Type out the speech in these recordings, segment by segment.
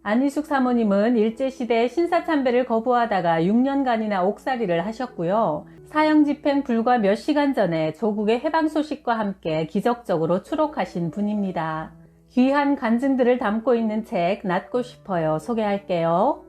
안희숙 사모님은 일제시대 신사참배를 거부하다가 6년간이나 옥살이를 하셨고요. 사형집행 불과 몇 시간 전에 조국의 해방 소식과 함께 기적적으로 추록하신 분입니다. 귀한 간증들을 담고 있는 책 낫고 싶어요 소개할게요.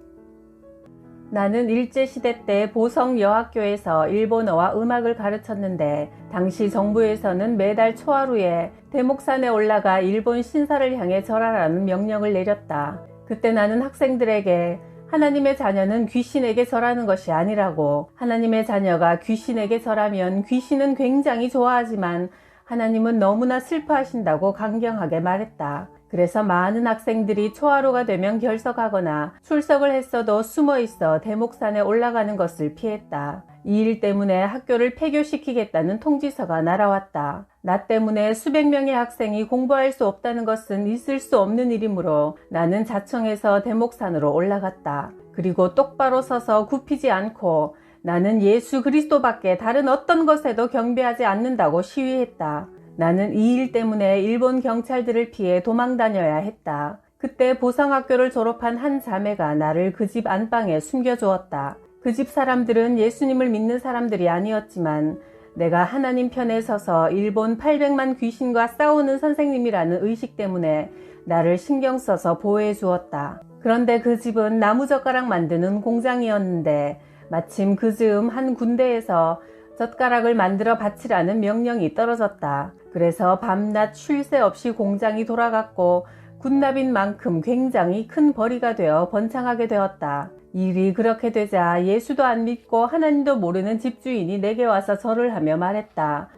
나는 일제시대 때 보성여학교에서 일본어와 음악을 가르쳤는데 당시 정부에서는 매달 초하루에 대목산에 올라가 일본 신사를 향해 절하라는 명령을 내렸다. 그때 나는 학생들에게 하나님의 자녀는 귀신에게 절하는 것이 아니라고, 하나님의 자녀가 귀신에게 절하면 귀신은 굉장히 좋아하지만 하나님은 너무나 슬퍼하신다고 강경하게 말했다. 그래서 많은 학생들이 초하루가 되면 결석하거나 출석을 했어도 숨어있어 대목산에 올라가는 것을 피했다. 이 일 때문에 학교를 폐교시키겠다는 통지서가 날아왔다. 나 때문에 수백 명의 학생이 공부할 수 없다는 것은 있을 수 없는 일이므로 나는 자청해서 대목산으로 올라갔다. 그리고 똑바로 서서 굽히지 않고 나는 예수 그리스도밖에 다른 어떤 것에도 경배하지 않는다고 시위했다. 나는 이 일 때문에 일본 경찰들을 피해 도망 다녀야 했다. 그때 보성학교를 졸업한 한 자매가 나를 그 집 안방에 숨겨주었다. 그 집 사람들은 예수님을 믿는 사람들이 아니었지만 내가 하나님 편에 서서 일본 800만 귀신과 싸우는 선생님이라는 의식 때문에 나를 신경 써서 보호해 주었다. 그런데 그 집은 나무젓가락 만드는 공장이었는데 마침 그 즈음 한 군대에서 젓가락을 만들어 바치라는 명령이 떨어졌다. 그래서 밤낮 쉴 새 없이 공장이 돌아갔고 군납인 만큼 굉장히 큰 벌이가 되어 번창하게 되었다. 일이 그렇게 되자 예수도 안 믿고 하나님도 모르는 집주인이 내게 와서 절을 하며 말했다.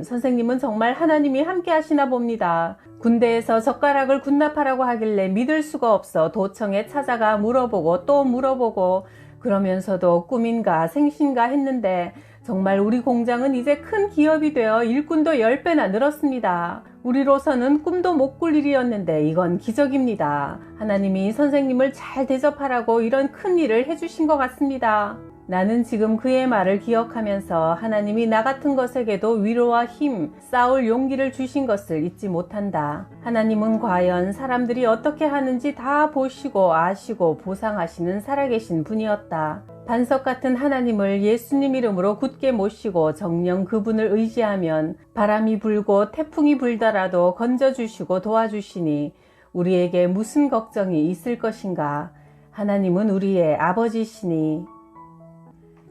선생님은 정말 하나님이 함께 하시나 봅니다. 군대에서 젓가락을 군납하라고 하길래 믿을 수가 없어 도청에 찾아가 물어보고 또 물어보고 그러면서도 꿈인가 생신가 했는데 정말 우리 공장은 이제 큰 기업이 되어 일꾼도 10배나 늘었습니다. 우리로서는 꿈도 못 꿀 일이었는데 이건 기적입니다. 하나님이 선생님을 잘 대접하라고 이런 큰 일을 해주신 것 같습니다. 나는 지금 그의 말을 기억하면서 하나님이 나 같은 것에게도 위로와 힘, 싸울 용기를 주신 것을 잊지 못한다. 하나님은 과연 사람들이 어떻게 하는지 다 보시고 아시고 보상하시는 살아계신 분이었다. 반석 같은 하나님을 예수님 이름으로 굳게 모시고 정녕 그분을 의지하면 바람이 불고 태풍이 불더라도 건져주시고 도와주시니 우리에게 무슨 걱정이 있을 것인가. 하나님은 우리의 아버지시니.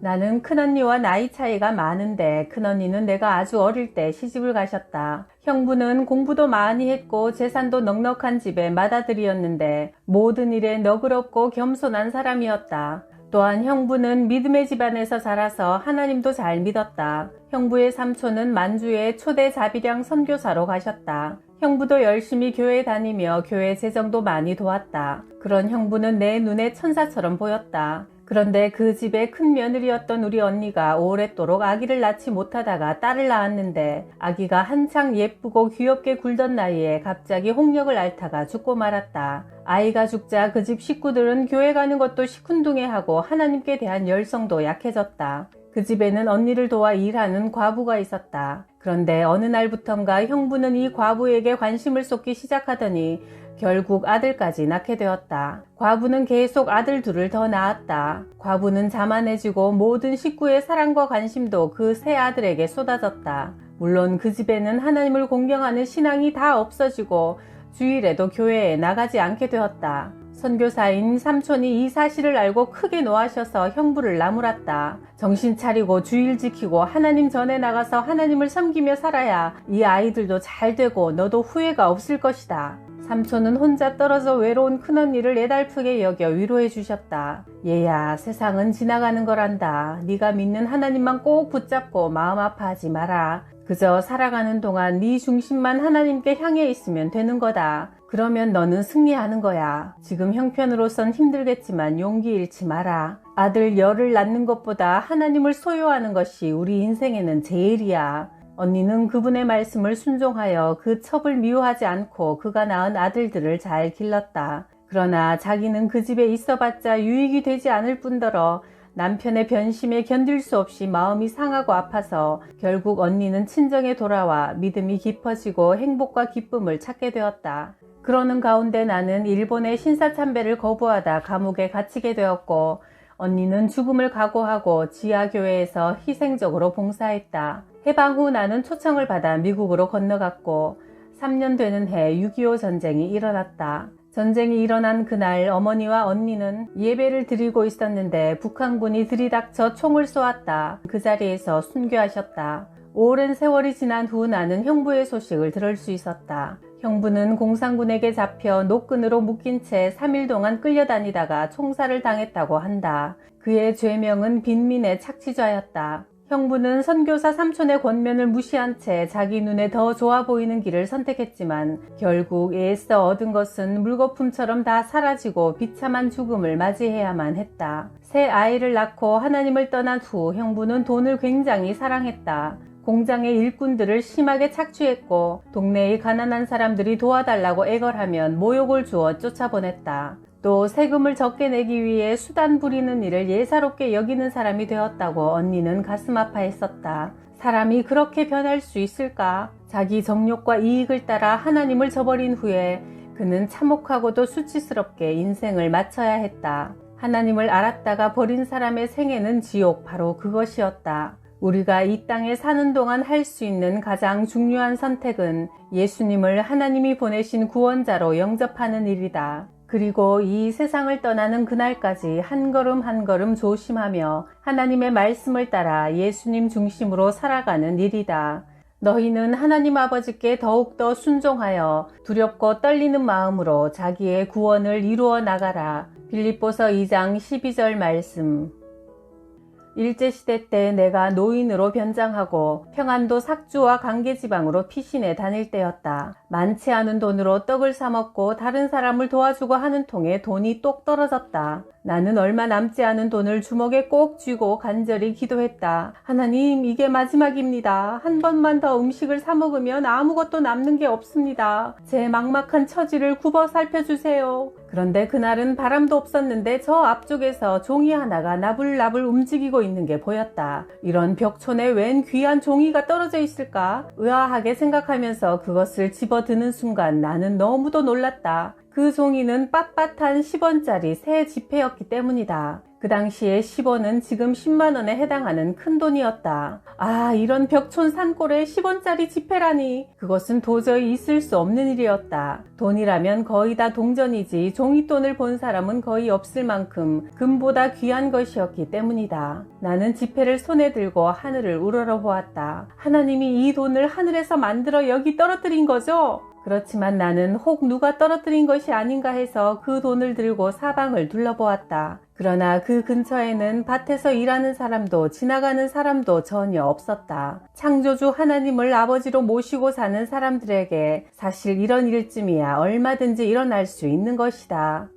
나는 큰언니와 나이 차이가 많은데 큰언니는 내가 아주 어릴 때 시집을 가셨다. 형부는 공부도 많이 했고 재산도 넉넉한 집의 맏아들이었는데 모든 일에 너그럽고 겸손한 사람이었다. 또한 형부는 믿음의 집안에서 자라서 하나님도 잘 믿었다. 형부의 삼촌은 만주에 초대 자비량 선교사로 가셨다. 형부도 열심히 교회 다니며 교회 재정도 많이 도왔다. 그런 형부는 내 눈에 천사처럼 보였다. 그런데 그 집의 큰 며느리였던 우리 언니가 오랫도록 아기를 낳지 못하다가 딸을 낳았는데 아기가 한창 예쁘고 귀엽게 굴던 나이에 갑자기 홍역을 앓다가 죽고 말았다. 아이가 죽자 그 집 식구들은 교회 가는 것도 시큰둥해하고 하나님께 대한 열성도 약해졌다. 그 집에는 언니를 도와 일하는 과부가 있었다. 그런데 어느 날부턴가 형부는 이 과부에게 관심을 쏟기 시작하더니 결국 아들까지 낳게 되었다. 과부는 계속 아들 둘을 더 낳았다. 과부는 자만해지고 모든 식구의 사랑과 관심도 그 세 아들에게 쏟아졌다. 물론 그 집에는 하나님을 공경하는 신앙이 다 없어지고 주일에도 교회에 나가지 않게 되었다. 선교사인 삼촌이 이 사실을 알고 크게 노하셔서 형부를 나무랐다. 정신 차리고 주일 지키고 하나님 전에 나가서 하나님을 섬기며 살아야 이 아이들도 잘 되고 너도 후회가 없을 것이다. 삼촌은 혼자 떨어져 외로운 큰언니를 애달프게 여겨 위로해 주셨다. 얘야, 세상은 지나가는 거란다. 네가 믿는 하나님만 꼭 붙잡고 마음 아파하지 마라. 그저 살아가는 동안 네 중심만 하나님께 향해 있으면 되는 거다. 그러면 너는 승리하는 거야. 지금 형편으로선 힘들겠지만 용기 잃지 마라. 아들 열을 낳는 것보다 하나님을 소유하는 것이 우리 인생에는 제일이야. 언니는 그분의 말씀을 순종하여 그 첩을 미워하지 않고 그가 낳은 아들들을 잘 길렀다. 그러나 자기는 그 집에 있어봤자 유익이 되지 않을 뿐더러 남편의 변심에 견딜 수 없이 마음이 상하고 아파서 결국 언니는 친정에 돌아와 믿음이 깊어지고 행복과 기쁨을 찾게 되었다. 그러는 가운데 나는 일본의 신사참배를 거부하다 감옥에 갇히게 되었고, 언니는 죽음을 각오하고 지하교회에서 희생적으로 봉사했다. 해방 후 나는 초청을 받아 미국으로 건너갔고, 3년 되는 해 6.25 전쟁이 일어났다. 전쟁이 일어난 그날 어머니와 언니는 예배를 드리고 있었는데 북한군이 들이닥쳐 총을 쏘았다. 그 자리에서 순교하셨다. 오랜 세월이 지난 후 나는 형부의 소식을 들을 수 있었다. 형부는 공산군에게 잡혀 노끈으로 묶인 채 3일 동안 끌려다니다가 총살을 당했다고 한다. 그의 죄명은 빈민의 착취자였다. 형부는 선교사 삼촌의 권면을 무시한 채 자기 눈에 더 좋아 보이는 길을 선택했지만 결국 애써 얻은 것은 물거품처럼 다 사라지고 비참한 죽음을 맞이해야만 했다. 새 아이를 낳고 하나님을 떠난 후 형부는 돈을 굉장히 사랑했다. 공장의 일꾼들을 심하게 착취했고 동네의 가난한 사람들이 도와달라고 애걸하면 모욕을 주어 쫓아보냈다. 또 세금을 적게 내기 위해 수단 부리는 일을 예사롭게 여기는 사람이 되었다고 언니는 가슴 아파했었다. 사람이 그렇게 변할 수 있을까? 자기 정욕과 이익을 따라 하나님을 저버린 후에 그는 참혹하고도 수치스럽게 인생을 마쳐야 했다. 하나님을 알았다가 버린 사람의 생애는 지옥, 바로 그것이었다. 우리가 이 땅에 사는 동안 할 수 있는 가장 중요한 선택은 예수님을 하나님이 보내신 구원자로 영접하는 일이다. 그리고 이 세상을 떠나는 그날까지 한 걸음 한 걸음 조심하며 하나님의 말씀을 따라 예수님 중심으로 살아가는 일이다. 너희는 하나님 아버지께 더욱더 순종하여 두렵고 떨리는 마음으로 자기의 구원을 이루어 나가라. 빌립보서 2장 12절 말씀. 일제시대 때 내가 노인으로 변장하고 평안도 삭주와 강계지방으로 피신해 다닐 때였다. 많지 않은 돈으로 떡을 사 먹고 다른 사람을 도와주고 하는 통에 돈이 똑 떨어졌다. 나는 얼마 남지 않은 돈을 주먹에 꼭 쥐고 간절히 기도했다. 하나님, 이게 마지막입니다. 한 번만 더 음식을 사 먹으면 아무것도 남는 게 없습니다. 제 막막한 처지를 굽어 살펴주세요. 그런데 그날은 바람도 없었는데 저 앞쪽에서 종이 하나가 나불나불 움직이고 있는 게 보였다. 이런 벽촌에 웬 귀한 종이가 떨어져 있을까? 의아하게 생각하면서 그것을 집어드는 순간 나는 너무도 놀랐다. 그 종이는 빳빳한 10원짜리 새 지폐였기 때문이다. 그 당시에 10원은 지금 10만원에 해당하는 큰 돈이었다. 아, 이런 벽촌 산골에 10원짜리 지폐라니. 그것은 도저히 있을 수 없는 일이었다. 돈이라면 거의 다 동전이지 종이돈을 본 사람은 거의 없을 만큼 금보다 귀한 것이었기 때문이다. 나는 지폐를 손에 들고 하늘을 우러러보았다. 하나님이 이 돈을 하늘에서 만들어 여기 떨어뜨린 거죠? 그렇지만 나는 혹 누가 떨어뜨린 것이 아닌가 해서 그 돈을 들고 사방을 둘러보았다. 그러나 그 근처에는 밭에서 일하는 사람도 지나가는 사람도 전혀 없었다. 창조주 하나님을 아버지로 모시고 사는 사람들에게 사실 이런 일쯤이야 얼마든지 일어날 수 있는 것이다.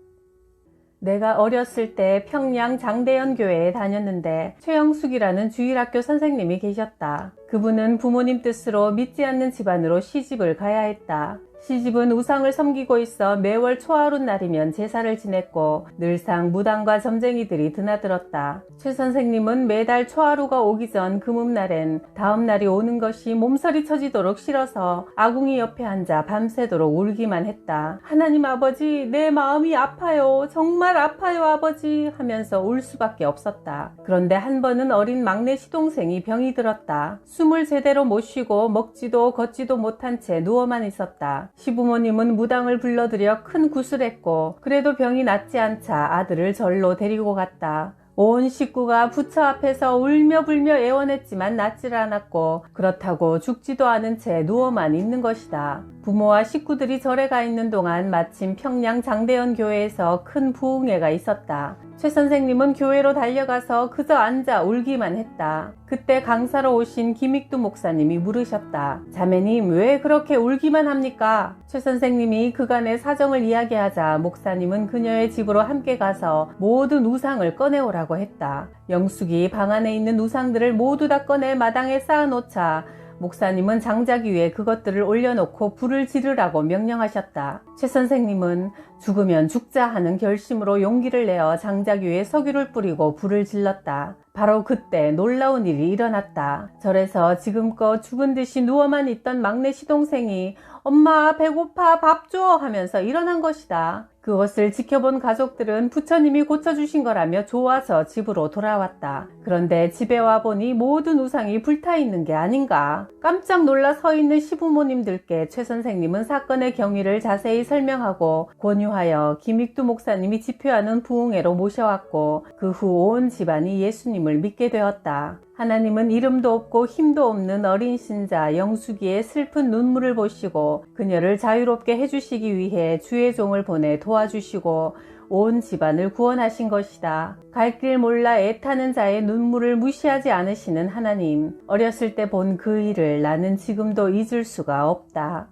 내가 어렸을 때 평양 장대연 교회에 다녔는데 최영숙이라는 주일학교 선생님이 계셨다. 그분은 부모님 뜻으로 믿지 않는 집안으로 시집을 가야 했다. 시집은 우상을 섬기고 있어 매월 초하루 날이면 제사를 지냈고 늘상 무당과 점쟁이들이 드나들었다. 최 선생님은 매달 초하루가 오기 전 금음날엔 다음 날이 오는 것이 몸서리 쳐지도록 싫어서 아궁이 옆에 앉아 밤새도록 울기만 했다. 하나님 아버지, 내 마음이 아파요. 정말 아파요 아버지 하면서 울 수밖에 없었다. 그런데 한 번은 어린 막내 시동생이 병이 들었다. 숨을 제대로 못 쉬고 먹지도 걷지도 못한 채 누워만 있었다. 시부모님은 무당을 불러들여 큰 구슬했고 그래도 병이 낫지 않자 아들을 절로 데리고 갔다. 온 식구가 부처 앞에서 울며 불며 애원했지만 낫질 않았고 그렇다고 죽지도 않은 채 누워만 있는 것이다. 부모와 식구들이 절에 가 있는 동안 마침 평양 장대연 교회에서 큰 부흥회가 있었다. 최 선생님은 교회로 달려가서 그저 앉아 울기만 했다. 그때 강사로 오신 김익두 목사님이 물으셨다. 자매님, 왜 그렇게 울기만 합니까? 최 선생님이 그간의 사정을 이야기하자 목사님은 그녀의 집으로 함께 가서 모든 우상을 꺼내오라고 했다. 영숙이 방 안에 있는 우상들을 모두 다 꺼내 마당에 쌓아놓자 목사님은 장작 위에 그것들을 올려놓고 불을 지르라고 명령하셨다. 최 선생님은 죽으면 죽자 하는 결심으로 용기를 내어 장작 위에 석유를 뿌리고 불을 질렀다. 바로 그때 놀라운 일이 일어났다. 절에서 지금껏 죽은 듯이 누워만 있던 막내 시동생이 엄마 배고파 밥 줘 하면서 일어난 것이다. 그것을 지켜본 가족들은 부처님이 고쳐주신 거라며 좋아서 집으로 돌아왔다. 그런데 집에 와보니 모든 우상이 불타 있는 게 아닌가. 깜짝 놀라 서 있는 시부모님들께 최 선생님은 사건의 경위를 자세히 설명하고 권유하여 김익두 목사님이 집회하는 부흥회로 모셔왔고 그 후 온 집안이 예수님을 믿게 되었다. 하나님은 이름도 없고 힘도 없는 어린 신자 영숙이의 슬픈 눈물을 보시고 그녀를 자유롭게 해주시기 위해 주의 종을 보내 도와주시고 온 집안을 구원하신 것이다. 갈 길 몰라 애타는 자의 눈물을 무시하지 않으시는 하나님. 어렸을 때 본 그 일을 나는 지금도 잊을 수가 없다.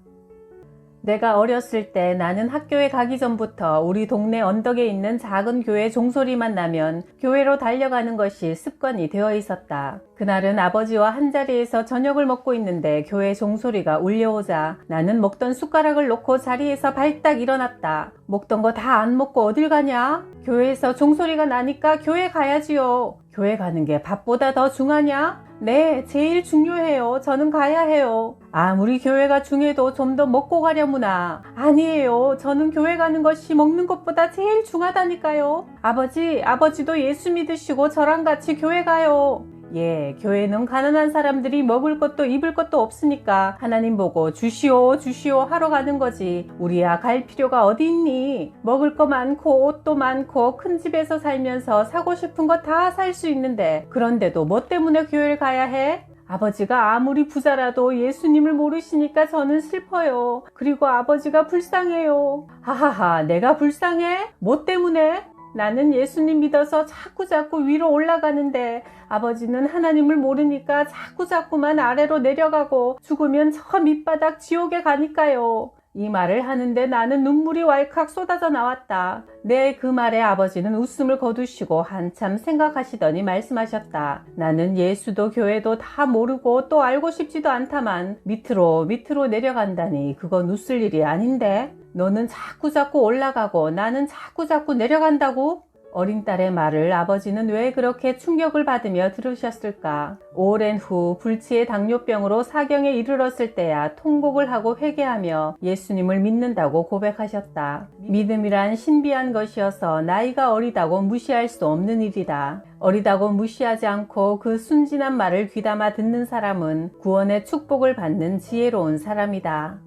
내가 어렸을 때 나는 학교에 가기 전부터 우리 동네 언덕에 있는 작은 교회 종소리만 나면 교회로 달려가는 것이 습관이 되어 있었다. 그날은 아버지와 한자리에서 저녁을 먹고 있는데 교회 종소리가 울려오자 나는 먹던 숟가락을 놓고 자리에서 발딱 일어났다. 먹던 거 다 안 먹고 어딜 가냐? 교회에서 종소리가 나니까 교회 가야지요. 교회 가는 게 밥보다 더 중하냐? 네, 제일 중요해요. 저는 가야 해요. 아무리 교회가 중해도 좀 더 먹고 가려무나. 아니에요. 저는 교회 가는 것이 먹는 것보다 제일 중하다니까요. 아버지도 예수 믿으시고 저랑 같이 교회 가요. 예, 교회는 가난한 사람들이 먹을 것도 입을 것도 없으니까 하나님 보고 주시오 하러 가는 거지. 우리야 갈 필요가 어디 있니? 먹을 거 많고 옷도 많고 큰 집에서 살면서 사고 싶은 거 다 살 수 있는데 그런데도 뭐 때문에 교회를 가야 해? 아버지가 아무리 부자라도 예수님을 모르시니까 저는 슬퍼요. 그리고 아버지가 불쌍해요. 하하하, 내가 불쌍해? 뭐 때문에? 나는 예수님 믿어서 자꾸 위로 올라가는데 아버지는 하나님을 모르니까 자꾸만 아래로 내려가고 죽으면 저 밑바닥 지옥에 가니까요. 이 말을 하는데 나는 눈물이 왈칵 쏟아져 나왔다. 네, 그 말에 아버지는 웃음을 거두시고 한참 생각하시더니 말씀하셨다. 나는 예수도 교회도 다 모르고 또 알고 싶지도 않다만 밑으로 내려간다니 그건 웃을 일이 아닌데? 너는 자꾸 올라가고 나는 자꾸 내려간다고? 어린 딸의 말을 아버지는 왜 그렇게 충격을 받으며 들으셨을까? 오랜 후 불치의 당뇨병으로 사경에 이르렀을 때야 통곡을 하고 회개하며 예수님을 믿는다고 고백하셨다. 믿음이란 신비한 것이어서 나이가 어리다고 무시할 수 없는 일이다. 어리다고 무시하지 않고 그 순진한 말을 귀담아 듣는 사람은 구원의 축복을 받는 지혜로운 사람이다.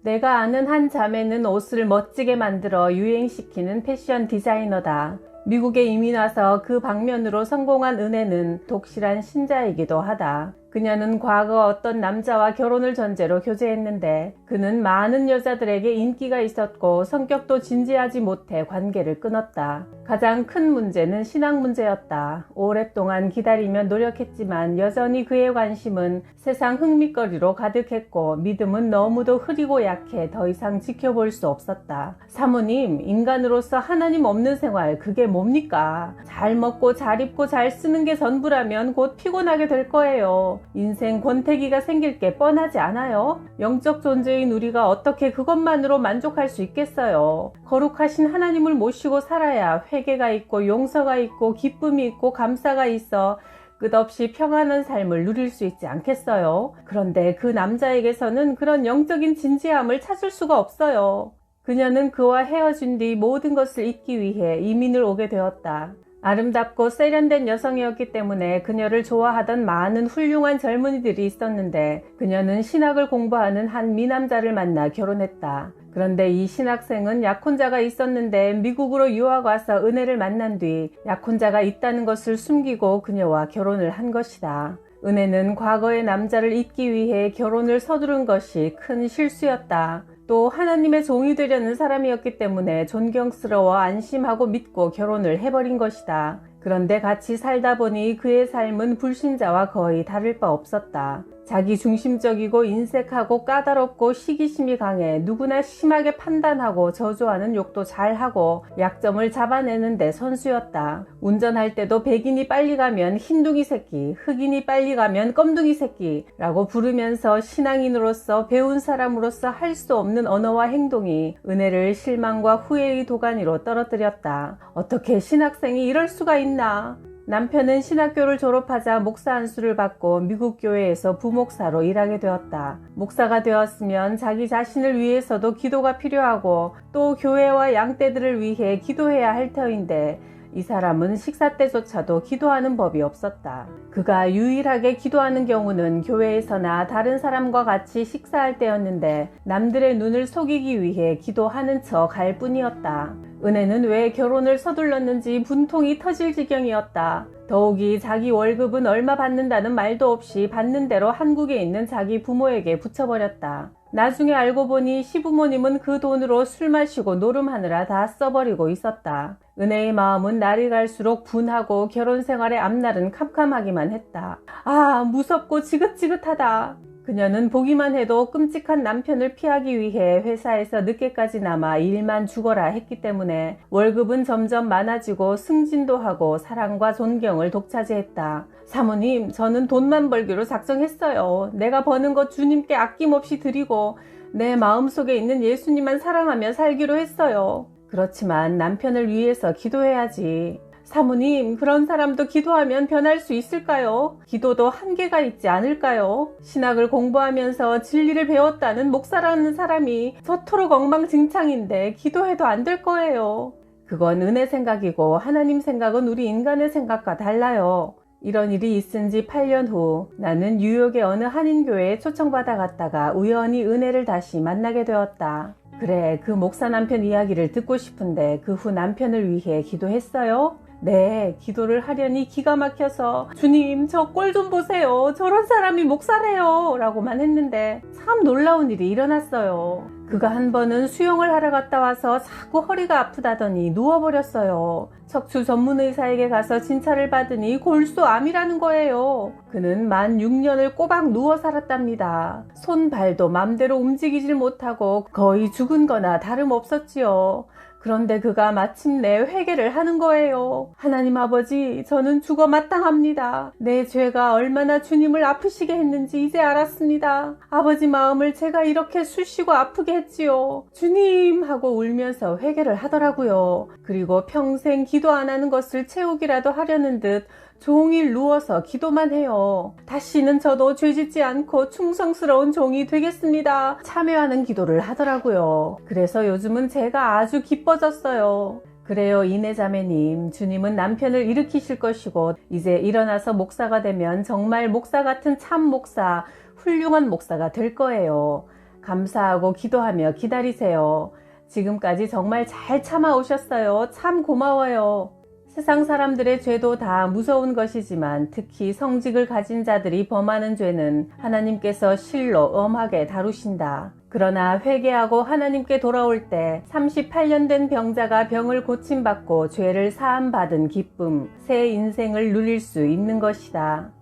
내가 아는 한 자매는 옷을 멋지게 만들어 유행시키는 패션 디자이너다. 미국에 이민 와서 그 방면으로 성공한 은혜는 독실한 신자이기도 하다. 그녀는 과거 어떤 남자와 결혼을 전제로 교제했는데 그는 많은 여자들에게 인기가 있었고 성격도 진지하지 못해 관계를 끊었다. 가장 큰 문제는 신앙 문제였다. 오랫동안 기다리며 노력했지만 여전히 그의 관심은 세상 흥미거리로 가득했고 믿음은 너무도 흐리고 약해 더 이상 지켜볼 수 없었다. 사모님, 인간으로서 하나님 없는 생활 그게 뭡니까? 잘 먹고 잘 입고 잘 쓰는 게 전부라면 곧 피곤하게 될 거예요. 인생 권태기가 생길 게 뻔하지 않아요? 영적 존재인 우리가 어떻게 그것만으로 만족할 수 있겠어요? 거룩하신 하나님을 모시고 살아야 회개가 있고 용서가 있고 기쁨이 있고 감사가 있어 끝없이 평안한 삶을 누릴 수 있지 않겠어요? 그런데 그 남자에게서는 그런 영적인 진지함을 찾을 수가 없어요. 그녀는 그와 헤어진 뒤 모든 것을 잊기 위해 이민을 오게 되었다. 아름답고 세련된 여성이었기 때문에 그녀를 좋아하던 많은 훌륭한 젊은이들이 있었는데 그녀는 신학을 공부하는 한 미남자를 만나 결혼했다. 그런데 이 신학생은 약혼자가 있었는데 미국으로 유학 와서 은혜를 만난 뒤 약혼자가 있다는 것을 숨기고 그녀와 결혼을 한 것이다. 은혜는 과거의 남자를 잊기 위해 결혼을 서두른 것이 큰 실수였다. 또 하나님의 종이 되려는 사람이었기 때문에 존경스러워 안심하고 믿고 결혼을 해버린 것이다. 그런데 같이 살다 보니 그의 삶은 불신자와 거의 다를 바 없었다. 자기 중심적이고 인색하고 까다롭고 시기심이 강해 누구나 심하게 판단하고 저주하는 욕도 잘하고 약점을 잡아내는데 선수였다. 운전할 때도 백인이 빨리 가면 흰둥이 새끼, 흑인이 빨리 가면 껌둥이 새끼라고 부르면서 신앙인으로서 배운 사람으로서 할 수 없는 언어와 행동이 은혜를 실망과 후회의 도가니로 떨어뜨렸다. 어떻게 신학생이 이럴 수가 있나? 남편은 신학교를 졸업하자 목사 안수를 받고 미국 교회에서 부목사로 일하게 되었다. 목사가 되었으면 자기 자신을 위해서도 기도가 필요하고 또 교회와 양떼들을 위해 기도해야 할 터인데 이 사람은 식사 때조차도 기도하는 법이 없었다. 그가 유일하게 기도하는 경우는 교회에서나 다른 사람과 같이 식사할 때였는데 남들의 눈을 속이기 위해 기도하는 척 할 뿐이었다. 은혜는 왜 결혼을 서둘렀는지 분통이 터질 지경이었다. 더욱이 자기 월급은 얼마 받는다는 말도 없이 받는 대로 한국에 있는 자기 부모에게 붙여버렸다. 나중에 알고 보니 시부모님은 그 돈으로 술 마시고 노름하느라 다 써버리고 있었다. 은혜의 마음은 날이 갈수록 분하고 결혼 생활의 앞날은 캄캄하기만 했다. 아, 무섭고 지긋지긋하다. 그녀는 보기만 해도 끔찍한 남편을 피하기 위해 회사에서 늦게까지 남아 일만 죽어라 했기 때문에 월급은 점점 많아지고 승진도 하고 사랑과 존경을 독차지했다. 사모님, 저는 돈만 벌기로 작정했어요. 내가 버는 것 주님께 아낌없이 드리고 내 마음속에 있는 예수님만 사랑하며 살기로 했어요. 그렇지만 남편을 위해서 기도해야지. 사모님, 그런 사람도 기도하면 변할 수 있을까요? 기도도 한계가 있지 않을까요? 신학을 공부하면서 진리를 배웠다는 목사라는 사람이 저토록 엉망진창인데 기도해도 안 될 거예요. 그건 은혜 생각이고 하나님 생각은 우리 인간의 생각과 달라요. 이런 일이 있은 지 8년 후 나는 뉴욕의 어느 한인교회에 초청받아 갔다가 우연히 은혜를 다시 만나게 되었다. 그래, 그 목사 남편 이야기를 듣고 싶은데 그 후 남편을 위해 기도했어요? 네, 기도를 하려니 기가 막혀서 주님, 저 꼴 좀 보세요. 저런 사람이 목사래요. 라고만 했는데 참 놀라운 일이 일어났어요. 그가 한 번은 수영을 하러 갔다 와서 자꾸 허리가 아프다더니 누워버렸어요. 척추 전문의사에게 가서 진찰을 받으니 골수암이라는 거예요. 그는 만 6년을 꼬박 누워 살았답니다. 손, 발도 맘대로 움직이질 못하고 거의 죽은 거나 다름없었지요. 그런데 그가 마침내 회개를 하는 거예요. 하나님 아버지, 저는 죽어 마땅합니다. 내 죄가 얼마나 주님을 아프시게 했는지 이제 알았습니다. 아버지 마음을 제가 이렇게 쑤시고 아프게 했지요. 주님 하고 울면서 회개를 하더라고요. 그리고 평생 기도 안 하는 것을 채우기라도 하려는 듯 종일 누워서 기도만 해요. 다시는 저도 죄짓지 않고 충성스러운 종이 되겠습니다. 참여하는 기도를 하더라고요. 그래서 요즘은 제가 아주 기뻐졌어요. 그래요, 이내자매님. 주님은 남편을 일으키실 것이고 이제 일어나서 목사가 되면 정말 목사 같은 참 목사, 훌륭한 목사가 될 거예요. 감사하고 기도하며 기다리세요. 지금까지 정말 잘 참아오셨어요. 참 고마워요. 세상 사람들의 죄도 다 무서운 것이지만 특히 성직을 가진 자들이 범하는 죄는 하나님께서 실로 엄하게 다루신다. 그러나 회개하고 하나님께 돌아올 때 38년 된 병자가 병을 고침받고 죄를 사함받은 기쁨, 새 인생을 누릴 수 있는 것이다.